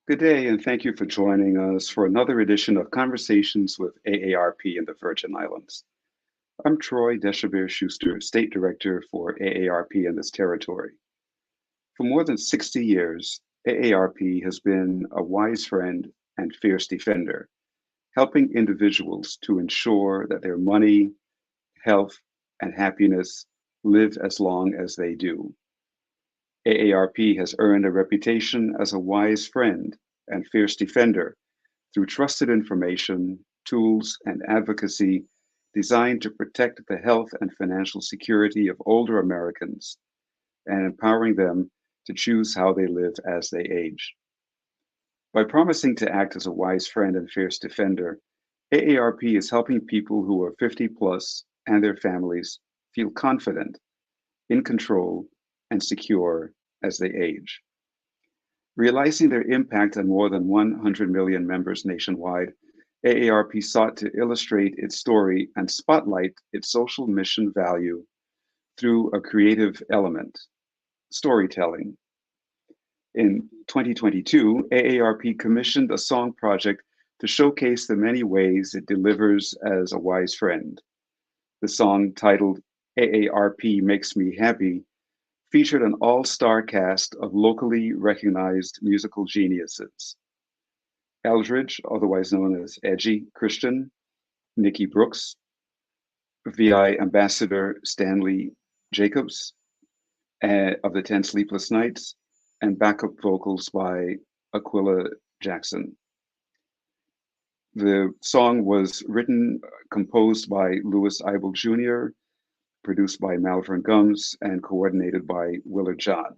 Good day, and thank you for joining us for another edition of Conversations with AARP in the Virgin Islands. I'm Troy Deshabere Schuster, State Director for AARP in this territory. For more than 60 years, AARP has been a wise friend and fierce defender, helping individuals to ensure that their money, health, and happiness live as long as they do. AARP has earned a reputation as a wise friend and fierce defender through trusted information, tools, and advocacy designed to protect the health and financial security of older Americans and empowering them to choose how they live as they age. By promising to act as a wise friend and fierce defender, AARP is helping people who are 50 plus and their families feel confident, in control, and secure as they age. Realizing their impact on more than 100 million members nationwide, AARP sought to illustrate its story and spotlight its social mission value through a creative element, storytelling. In 2022, AARP commissioned a song project to showcase the many ways it delivers as a wise friend. The song, titled AARP Makes Me Happy, featured an all-star cast of locally recognized musical geniuses. Eldridge, otherwise known as Edgy Christian, Nikki Brooks, VI Ambassador Stanley Jacobs of the 10 Sleepless Nights, and backup vocals by Aquila Jackson. The song was written, composed by Louis Eibel Jr., produced by Melvin and coordinated by Willard John.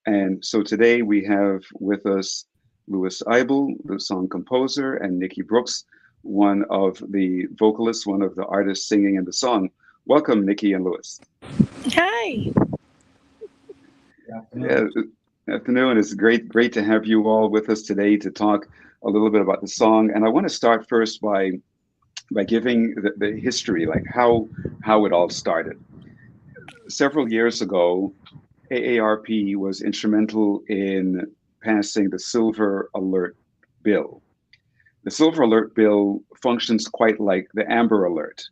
And so today we have with us Louis Eibel, the song composer, and Nikki Brooks, one of the vocalists, one of the artists singing in the song. Welcome, Nikki and Louis. Hi. Yeah, afternoon. It's great to have you all with us today to talk a little bit about the song. And I want to start first by giving the history, like how it all started. Several years ago, AARP was instrumental in passing the Silver Alert Bill. The Silver Alert Bill functions quite like the Amber Alert,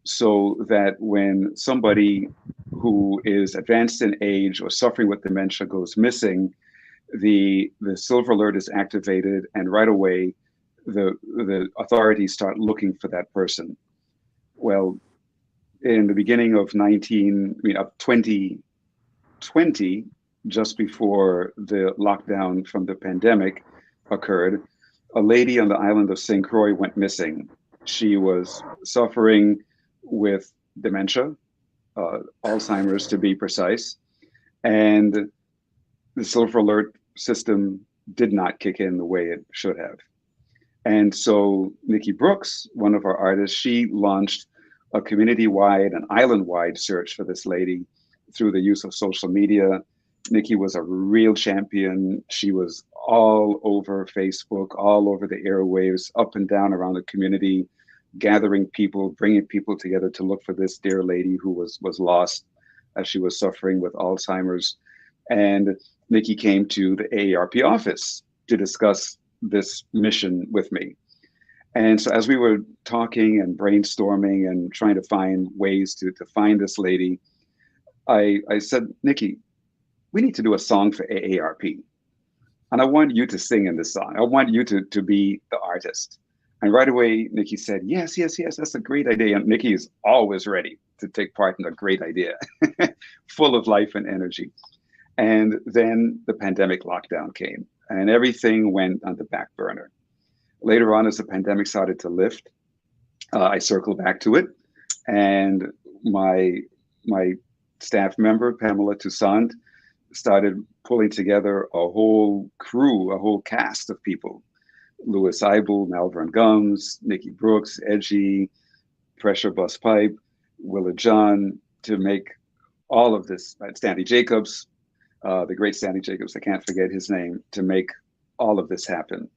so that when somebody who is advanced in age or suffering with dementia goes missing, the Silver Alert is activated, and right away, the authorities start looking for that person. Well, in the beginning of 2020, just before the lockdown from the pandemic occurred, a lady on the island of St. Croix went missing. She was suffering with dementia, Alzheimer's to be precise, and the Silver Alert system did not kick in the way it should have. And so Nikki Brooks, one of our artists, she launched a community-wide and island-wide search for this lady through the use of social media. Nikki was a real champion. She was all over Facebook, all over the airwaves, up and down around the community, gathering people, bringing people together to look for this dear lady who was lost as she was suffering with Alzheimer's. And Nikki came to the AARP office to discuss this mission with me. And so as we were talking and brainstorming and trying to find ways to find this lady, I said, Nikki, we need to do a song for AARP. And I want you to sing in this song. I want you to be the artist. And right away, Nikki said, yes, yes, yes, that's a great idea. And Nikki is always ready to take part in a great idea, full of life and energy. And then the pandemic lockdown came and everything went on the back burner. Later on, as the pandemic started to lift, I circled back to it. And my staff member, Pamela Toussaint, started pulling together a whole crew, a whole cast of people. Louis Eibel, Malvern Gums, Nikki Brooks, Edgy, Pressure Bus Pipe, Willard John, to make all of this, Stanley Jacobs, the great Stanley Jacobs, I can't forget his name, to make all of this happen.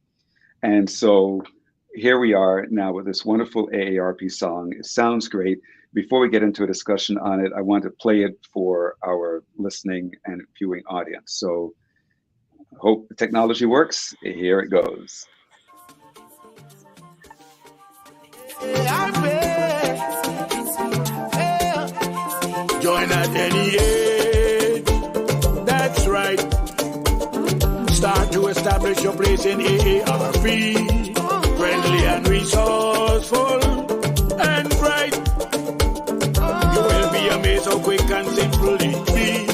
And so here we are now with this wonderful AARP song. It sounds great. Before we get into a discussion on it, I want to play it for our listening and viewing audience. So Hope the technology works. Here it goes. Join at any age. That's right. Start to establish your place in AARP. Friendly and resourceful and bright. You will be amazed how quick and simple it be.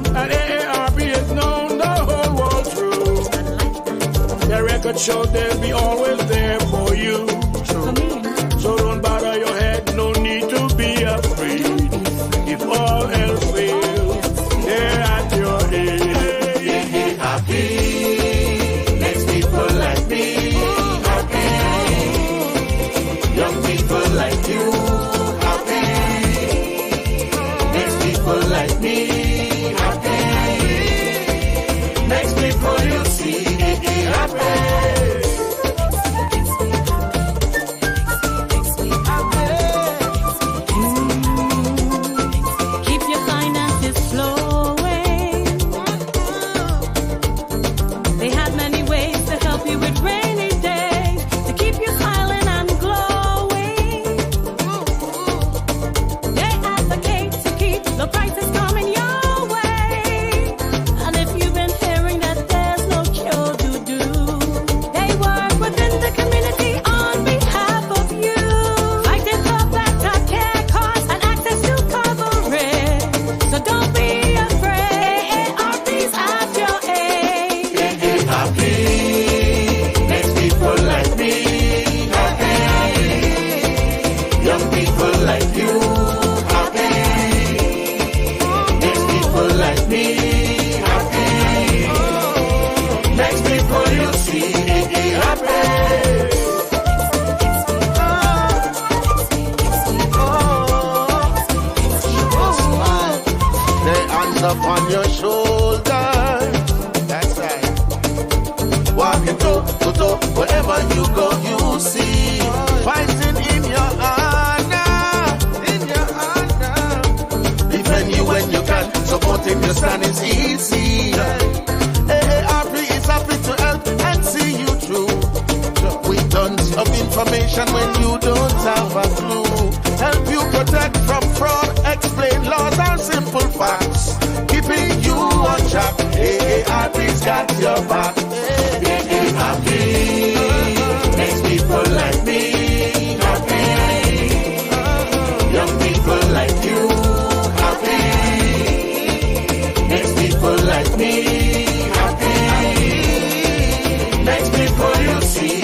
And AARP is known the whole world through. The record shows they'll be always there for you. So don't bother your head, no need to be afraid. If all else fails, they're at your aid. Happy makes people like me happy. Young people like you happy. Makes people like me happy. Makes people you see happy. Upon your shoulder, that's right. Walking toe to toe, wherever you go, you see. Fighting in your honor, defend you when you can, supporting your stand is easy. AARP is happy to help and see you through. With tons of information when you don't have a clue. Help you protect from fraud, explain laws and simple facts. Keeping you on track, AARP's got your back. AARP makes people like me happy. Young people like you happy. Makes people like me happy. Makes people you see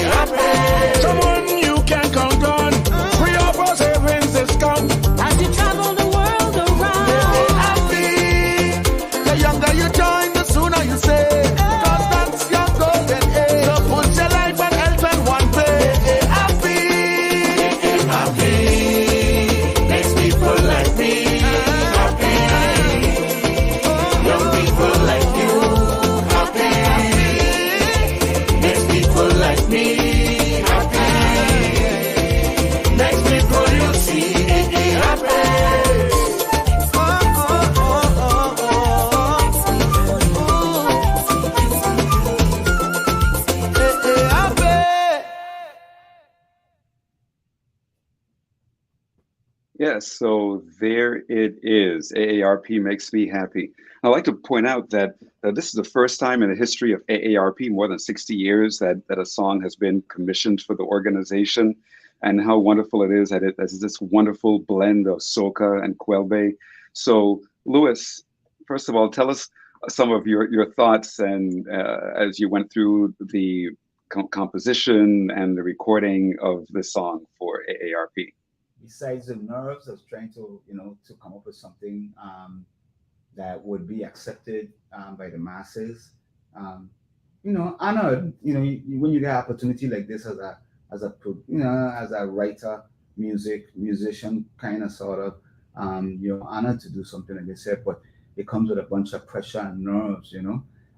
happy. Someone you can count on. Free of our savings discount. As you travel the world around. The younger you join, the sooner you save. Cause that's your golden age. So put your life and health in one place. Happy. Happy. Makes people like me happy. Young people like you happy. Makes people like me happy. Makes people you see happy. Yes, so there it is. AARP Makes Me Happy. I'd like to point out that this is the first time in the history of AARP, more than 60 years, that a song has been commissioned for the organization, and how wonderful it is that it has this wonderful blend of soca and kwelbe. So, Louis, first of all, tell us some of your thoughts, and as you went through the composition and the recording of the song for AARP. Besides the nerves of trying to, to come up with something that would be accepted by the masses, honored, when you get an opportunity like this as a, as a writer, musician, kind of sort of, you're honored to do something like this, but it comes with a bunch of pressure and nerves,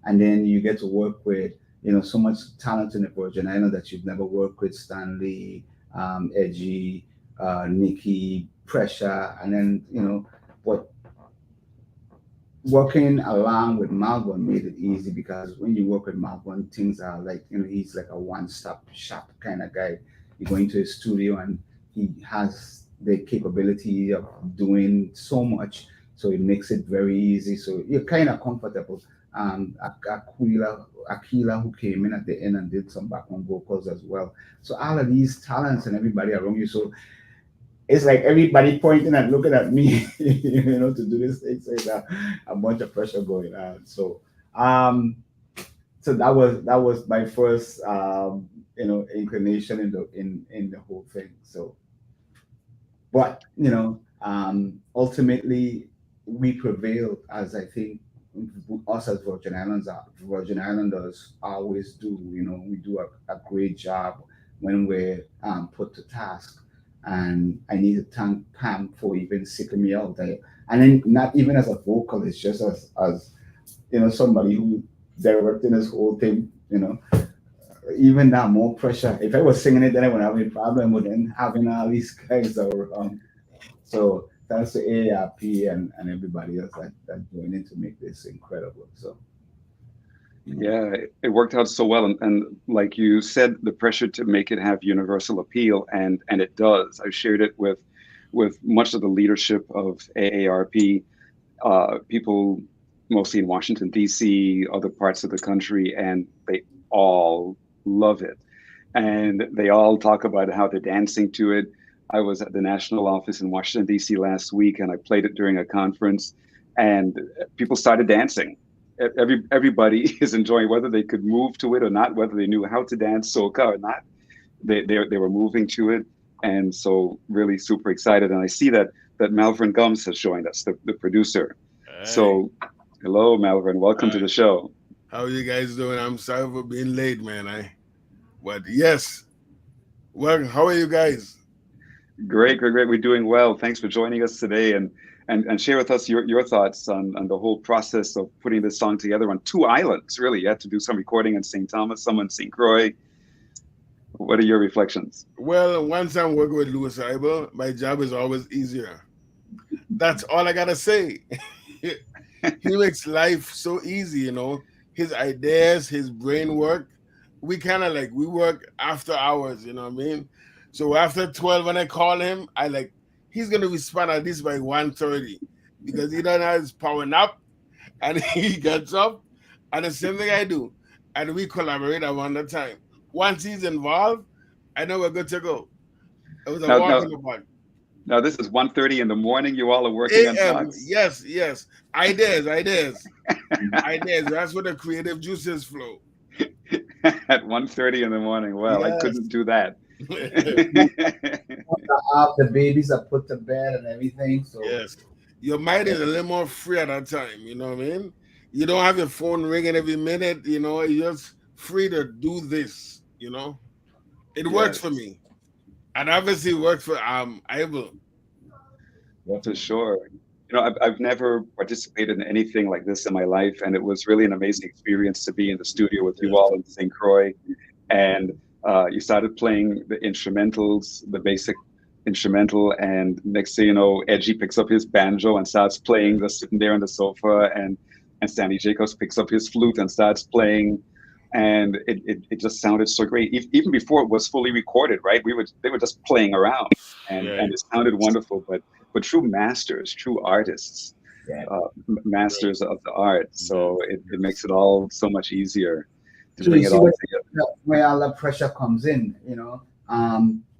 and then you get to work with, so much talent in the Virgin Islands that you've never worked with, Stanley, Edgy, Nikki, pressure, and then what working along with Melvin made it easy because when you work with Melvin, things are like, he's like a one-stop shop kind of guy. You go into his studio and he has the capability of doing so much, so it makes it very easy. So you're kind of comfortable. Aquila, who came in at the end and did some background vocals as well. So all of these talents and everybody around you. So it's like everybody pointing and looking at me, to do this thing. So it's a bunch of pressure going on. Um, so that was my first, inclination in the whole thing. So, but ultimately we prevailed, as I think us as Virgin Islanders always do. We do a great job when we're put to task. And I need to thank Pam for even seeking me out there. And then not even as a vocalist, just as somebody who directing this whole thing. Even that more pressure. If I was singing it, then I would have a problem with then having all these guys around. So thanks to AARP and everybody else that joined in to make this incredible. So Yeah, it worked out so well, and like you said, the pressure to make it have universal appeal, and it does. I shared it with much of the leadership of AARP, people mostly in Washington D.C., other parts of the country, and they all love it, and they all talk about how they're dancing to it. I was at the national office in Washington D.C. last week, and I played it during a conference, and people started dancing. Everybody is enjoying, whether they could move to it or not, whether they knew how to dance soca or not. They were moving to it, and so really super excited. And I see that Melvin Gums has joined us, the producer. Hey, So hello, Melvin. Welcome to hi. the show. How you guys doing? I'm sorry for being late, man. But yes. Well, how are you guys? Great, great, great. We're doing well. Thanks for joining us today, and share with us your thoughts on the whole process of putting this song together on two islands. Really, you had to do some recording in St. Thomas, some in St. Croix. What are your reflections? Well, once I'm working with Louis Seibel, my job is always easier. That's all I gotta say. He makes life so easy. His ideas, his brain work. We kind of like we work after hours. You know what I mean? So after 12, when I call him, I like he's gonna respond at least by 1:30 because he don't have his powering up and he gets up and the same thing I do, and we collaborate around the time. Once he's involved, I know we're good to go. It was a Now, walk now, in the park. now, this is 1:30 in the morning. You all are working on 8 a.m. songs Yes, yes. Ideas. That's where the creative juices flow. at 1:30 in the morning. Well, I Yes. couldn't do that. the babies are put to bed and everything. So Yes. Your mind is a little more free at that time, you know what I mean? You don't have your phone ringing every minute, you're just free to do this. It works for Yes, me. And obviously it works for Abel. for sure. I've never participated in anything like this in my life, and it was really an amazing experience to be in the studio with you Yes. all in St. Croix. And you started playing the instrumentals, the basic instrumental, and next thing you know, Edgy picks up his banjo and starts playing, just sitting there on the sofa, and Stanley Jacobs picks up his flute and starts playing, and it just sounded so great. Even before it was fully recorded, right? They were just playing around, and Right. it sounded wonderful. But true masters, true artists, yeah. Right. masters of the art. Yes. So it makes it all so much easier to So you bring it see all where, together. where all the pressure comes in.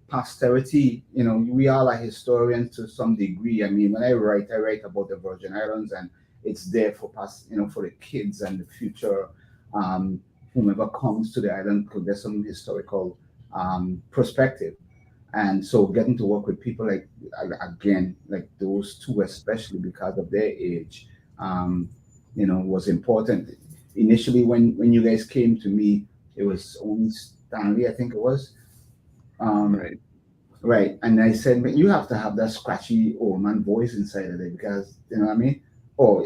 Posterity. We all are historians to some degree. I mean, when I write about the Virgin Islands, and it's there for past, for the kids and the future, um, whomever comes to the island could get some historical perspective. And so getting to work with people like, again, like those two, especially because of their age, was important. Initially, when you guys came to me, it was only Stanley, I think it was. Um, Right. right. And I said, "Man, you have to have that scratchy old man voice inside of it because, you know what I mean?" Oh,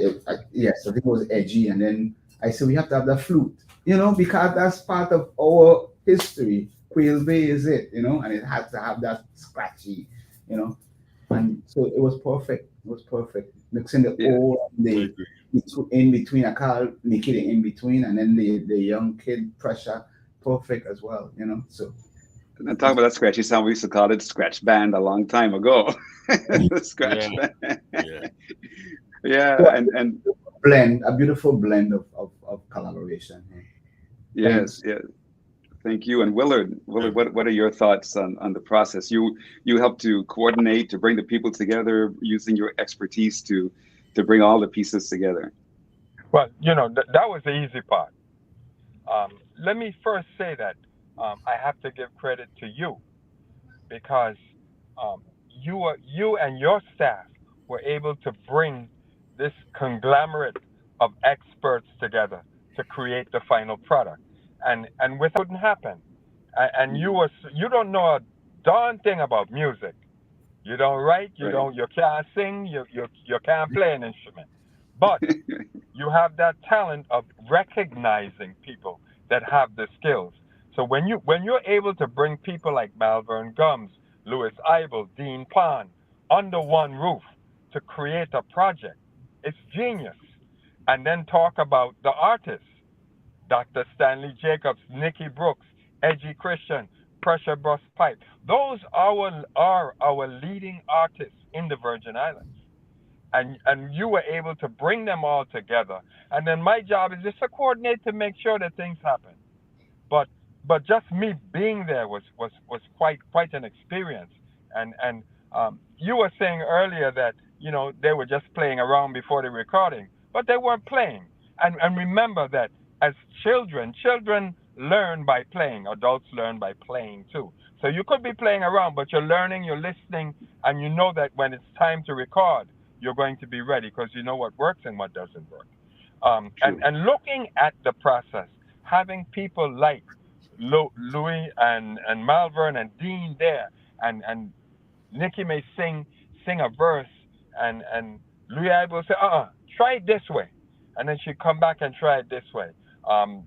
yes, I think it was edgy. And then I said, we have to have the flute, because that's part of our history. Quail Bay is it, and it has to have that scratchy, you know. And so it was perfect. It was perfect. Mixing the Yeah. old and I the agree. in between. I call Nikki the in between, and then the young kid pressure, perfect as well. You know, so And talking about that scratchy sound, we used to call it scratch band a long time ago. The Yeah, scratch band. yeah. Yeah, so and a beautiful blend of collaboration. Yeah. yes, Thanks. yes. Thank you. And Willard, what are your thoughts on the process? You help to coordinate, to bring the people together using your expertise to bring all the pieces together. Well, that was the easy part. Let me first say that I have to give credit to you because um, you and your staff were able to bring this conglomerate of experts together to create the final product, and without it wouldn't happen. And Mhm. you don't know a darn thing about music. You don't write. Right. You can't sing. You can't play an instrument, but you have that talent of recognizing people that have the skills. So when you're able to bring people like Malvern Gums, Louis Eibel, Dean Pond under one roof to create a project, it's genius. And then talk about the artists, Dr. Stanley Jacobs, Nikki Brooks, Edgy Christian, Pressure Bus Pipe. Those are our leading artists in the Virgin Islands, and you were able to bring them all together. And then my job is just to coordinate to make sure that things happen. But just me being there was quite an experience. And you were saying earlier that they were just playing around before the recording, but they weren't playing. And remember that as children learn by playing. Adults learn by playing too. So you could be playing around, but you're learning, you're listening, and you know that when it's time to record, you're going to be ready because you know what works and what doesn't work. And True. and looking at the process, having people like Louis and Malvern and Dean there, and Nikki may sing a verse, and Louis will say, try it this way, and then she'd come back and try it this way. Um,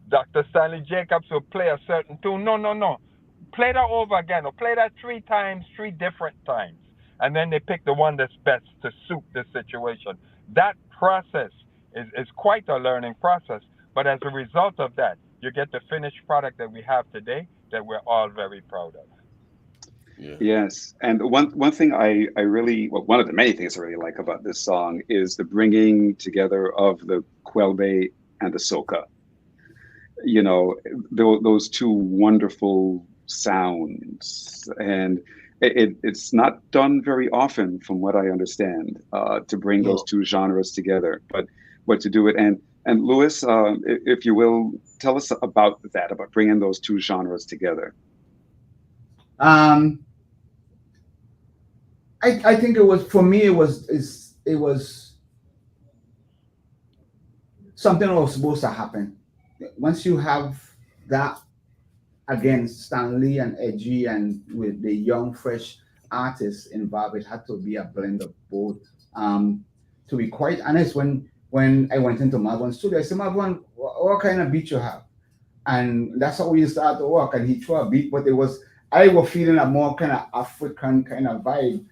Dr. Stanley Jacobs will play a certain tune. No, no, no. Play that over again, or play that three times, three different times. And then they pick the one that's best to suit the situation. That process is quite a learning process. But as a result of that, you get the finished product that we have today that we're all very proud of. Yeah. Yes, and one thing I really, well, one of the many things I really like about this song is the bringing together of the Quelbe and the soca. Those two wonderful sounds, and it's not done very often, from what I understand, to bring those No. two genres together. But to do it, and Louis, if you will, tell us about that, about bringing those two genres together. Um, I think it was, for me, it was something that was supposed to happen. Once you have that, again, Stanley and Edgy, and with the young fresh artists involved, it had to be a blend of both. To be quite honest, when I went into Marvin's studio, I said, Marvin, what kind of beat you have? And that's how we started to work. And he threw a beat, but I was feeling a more kind of African kind of vibe,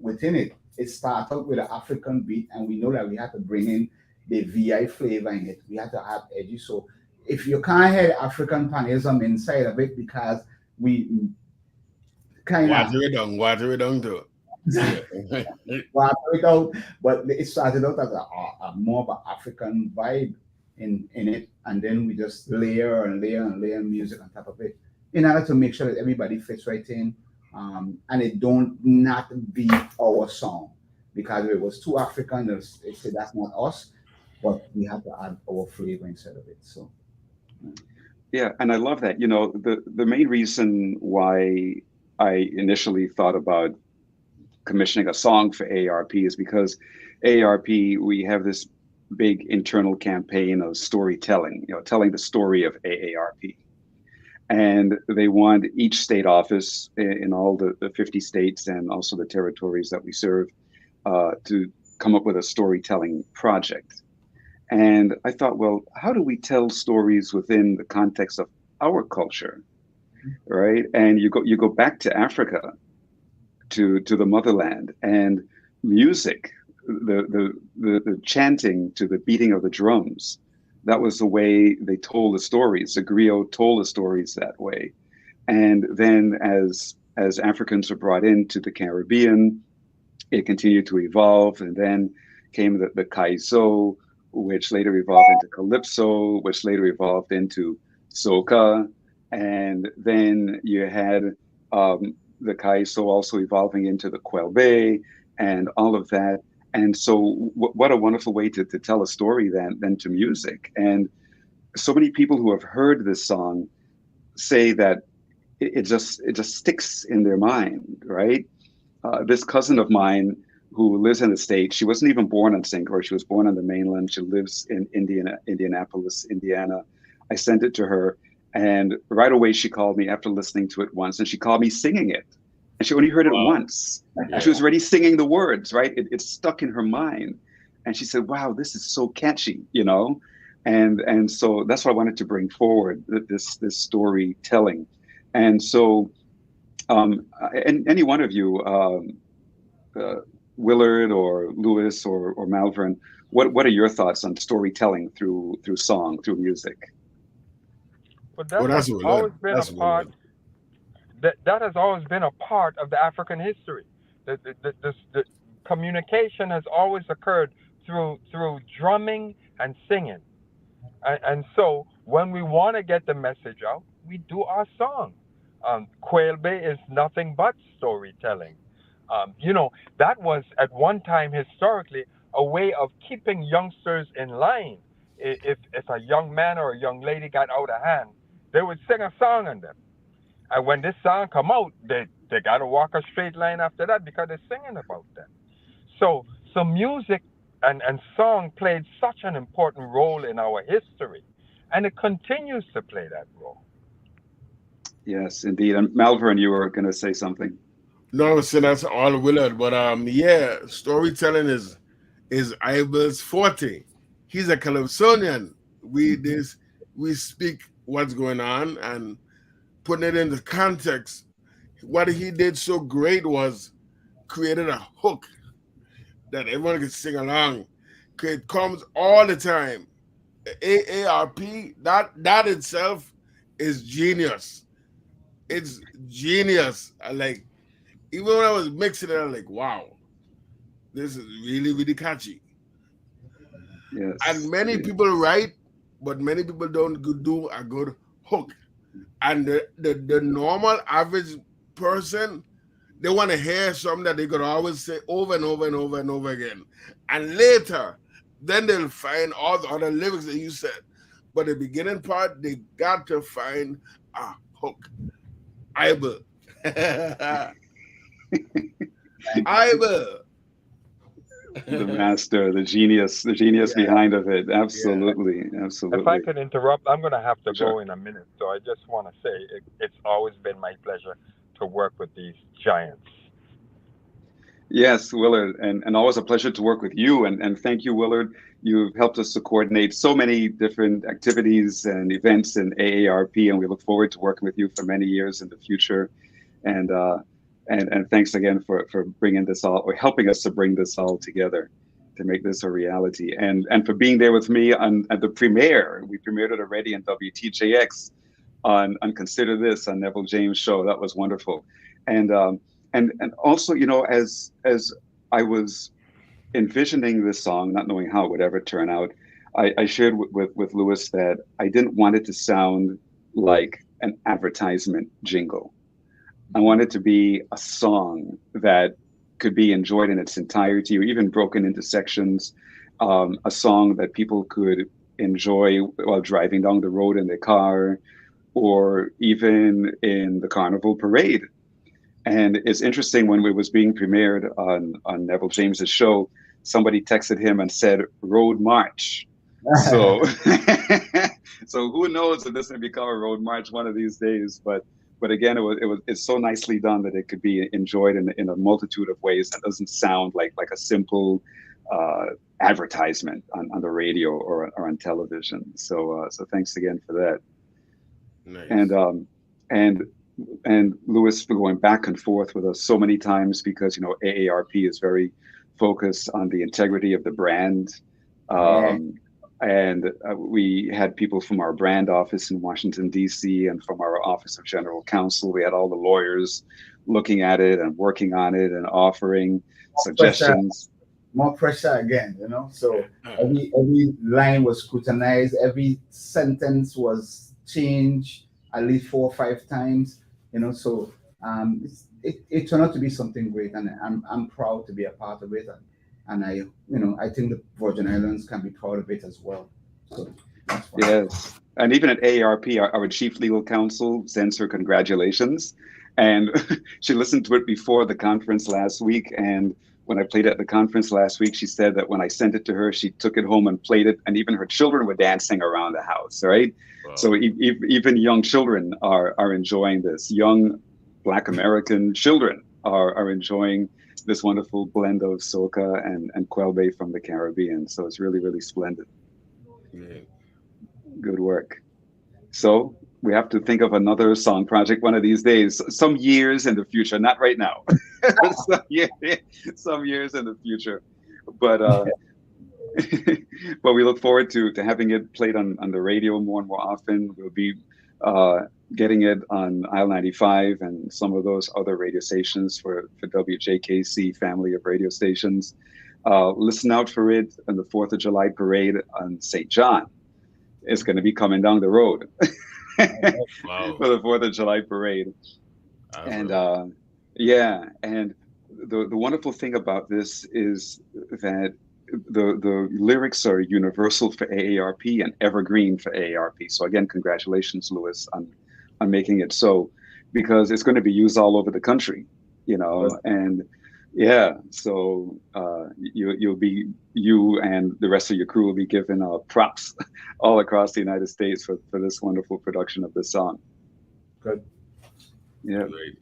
within it. It started with an African beat, and we know that we had to bring in the VI flavor in it. We had to have Edgy. So if you can't hear African panism inside of it, because we kind of Water it down too. Yeah. water it out, but it started out as a more of an African vibe in it, and then we just layer and layer and layer music on top of it in order to make sure that everybody fits right in, and it don't not be our song, because if it was too African, it said that's not us, but we have to add our flavor inside of it. So Yeah, and I love that. The main reason why I initially thought about commissioning a song for AARP is because AARP, we have this big internal campaign of storytelling, telling the story of AARP. And they want each state office in all the 50 states and also the territories that we serve to come up with a storytelling project. And I thought, well, how do we tell stories within the context of our culture, right? And you go back to Africa, to the motherland, and music, the chanting to the beating of the drums. That was the way they told the stories. The griot told the stories that way. And then as Africans were brought into the Caribbean, it continued to evolve. And then came the kaiso, which later evolved into calypso, which later evolved into soca. And then you had the kaiso also evolving into the kwelbe and all of that. And so what a wonderful way to tell a story than to music. And so many people who have heard this song say that it just sticks in their mind, right? This cousin of mine who lives in the States, she wasn't even born in St. Croix. She was born on the mainland. She lives in Indianapolis, Indiana. I sent it to her, and right away she called me after listening to it once, and she called me singing it. And she only heard it once. And she was already singing the words, right? It stuck in her mind. And she said, wow, this is so catchy, you know? And so that's what I wanted to bring forward, this storytelling. And so and any one of you, Willard or Lewis or Melvin, what are your thoughts on storytelling through song, through music? But that has always been a part. That has always been a part of the African history. The communication has always occurred through drumming and singing. And so when we want to get the message out, we do our song. Kwelbe is nothing but storytelling. That was at one time historically a way of keeping youngsters in line. If a young man or a young lady got out of hand, they would sing a song on them. And when this song come out, they got to walk a straight line after that because they're singing about that. So music and song played such an important role in our history, and it continues to play that role. Yes, indeed. And Melvin, you were going to say something. No, I was saying that's all Willard, but yeah, storytelling is Ibel's forte. He's a Calypsonian. We speak what's going on and putting it into context. What he did so great was created a hook that everyone can sing along. It comes all the time. AARP, that itself is genius. It's genius. Like, even when I was mixing it, I'm like, wow, this is really, really catchy. Yes. And many people write, but many people don't do a good hook. And the normal average person, they want to hear something that they could always say over and over and over and over again. And later, then they'll find all the other lyrics that you said. But the beginning part, they got to find a hook. Ibel. Ibel. The master, the genius behind of it. Absolutely. Absolutely. If I could interrupt, I'm going to have to Sure. go in a minute. So I just want to say it's always been my pleasure to work with these giants. Yes, Willard, and always a pleasure to work with you. And thank you, Willard. You've helped us to coordinate so many different activities and events in AARP, and we look forward to working with you for many years in the future. And thanks again for bringing this all, or helping us to bring this all together to make this a reality. And for being there with me at the premiere. We premiered it already on WTJX on Consider This on Neville James' show. That was wonderful. And also, as I was envisioning this song, not knowing how it would ever turn out, I shared with Lewis that I didn't want it to sound like an advertisement jingle. I want it to be a song that could be enjoyed in its entirety or even broken into sections, a song that people could enjoy while driving down the road in their car or even in the carnival parade. And it's interesting, when it was being premiered on Neville James's show, somebody texted him and said, "Road March." So, so who knows if this may become a road march one of these days. But again, it's so nicely done that it could be enjoyed in a multitude of ways that doesn't sound like a simple advertisement on the radio or on television. So thanks again for that. Nice. And Lewis for going back and forth with us so many times, because AARP is very focus on the integrity of the brand. Yeah. And we had people from our brand office in Washington, D.C., and from our Office of General Counsel. We had all the lawyers looking at it and working on it and offering suggestions. More pressure again, you know. So every line was scrutinized, every sentence was changed at least 4 or 5 times, you know. So it turned out to be something great, and I'm proud to be a part of it, and I think the Virgin Islands can be proud of it as well. So that's fine. Yes, and even at AARP, our chief legal counsel sends her congratulations, and she listened to it before the conference last week, and when I played it at the conference last week, she said that when I sent it to her, she took it home and played it, and even her children were dancing around the house, right? Wow. So even young children are enjoying this. Young Black American children are enjoying this wonderful blend of soca and Quelbe from the Caribbean. So it's really, really splendid. Yeah. Good work. So we have to think of another song project one of these days, some years in the future, not right now. some years in the future. But but we look forward to having it played on the radio more and more often. We'll be getting it on Isle 95 and some of those other radio stations for WJKC family of radio stations. Listen out for it on the 4th of July parade on St. John. It's going to be coming down the road Wow. for the 4th of July parade. And and the wonderful thing about this is that the lyrics are universal for AARP and evergreen for AARP. So again, congratulations, Louis, on making it so, because it's going to be used all over the country, you know. And yeah, so you and the rest of your crew will be given props all across the United States for this wonderful production of this song. Good. Yeah. Great.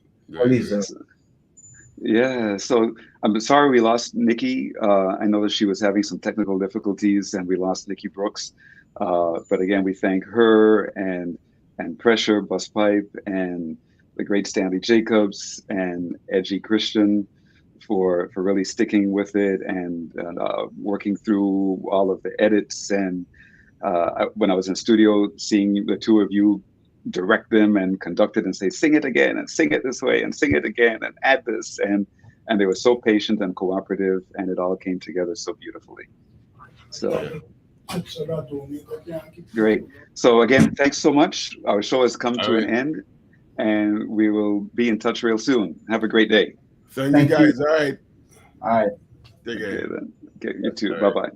Yeah, so I'm sorry we lost Nikki. I know that she was having some technical difficulties, and we lost Nikki Brooks. But again, we thank her and Pressure, Buspipe, and the great Stanley Jacobs and Edgy Christian for really sticking with it and working through all of the edits. And when I was in studio, seeing the two of you direct them and conduct it and say, sing it again and sing it this way and sing it again and add this. And they were so patient and cooperative, and it all came together so beautifully. So great. So again, thanks so much. Our show has come to an end, and we will be in touch real soon. Have a great day. Thank you guys. All right. All right. Take care. Okay, then. Okay, you too. Bye-bye.